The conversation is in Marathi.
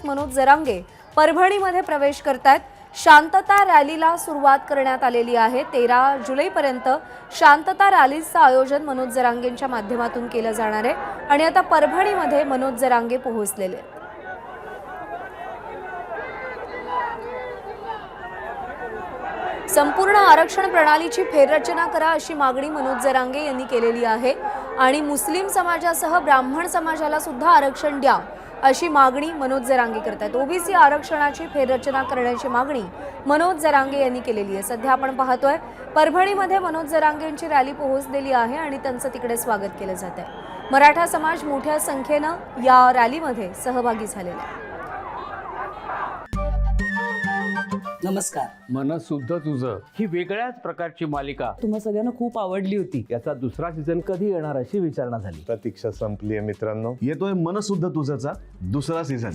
मनोज जरांगे परभणीमध्ये प्रवेश करतायत। शांतता रॅलीला सुरुवात करण्यात आलेली आहे। 13 जुलैपर्यंत शांतता रॅलीचं आयोजन मनोज जरांगेंच्या माध्यमातून केलं जाणार आहे आणि आता परभणीमध्ये मनोज जरांगे पोहोचलेले आहेत। संपूर्ण आरक्षण प्रणालीची फेररचना करा अशी मागणी मनोज जरांगे यांनी केलेली आहे आणि मुस्लिम समाजासह ब्राह्मण समाजाला सुद्धा आरक्षण द्या अशी मागणी मनोज जरांगे करतात। ओबीसी आरक्षणाची फेररचना करण्याची मागणी मनोज जरांगे यांनी केलेली आहे। सध्या आपण पाहतोय परभणीमध्ये मनोज जरांगेंची रॅली पोहोचलेली आहे आणि त्यांचं तिकडे स्वागत केलं जात आहे। मराठा समाज मोठ्या संख्येनं या रॅलीमध्ये सहभागी झालेला आहे। नमस्कार। मन सुद्धा तुझं ही वेगळ्याच प्रकारची मालिका तुम्हा सगळ्यांना खूप आवडली होती। याचा दुसरा सीझन कधी येणार अशी विचारणा झाली। प्रतीक्षा संपली आहे मित्रांनो, येतोय मन सुद्धा तुझाचा दुसरा सीझन।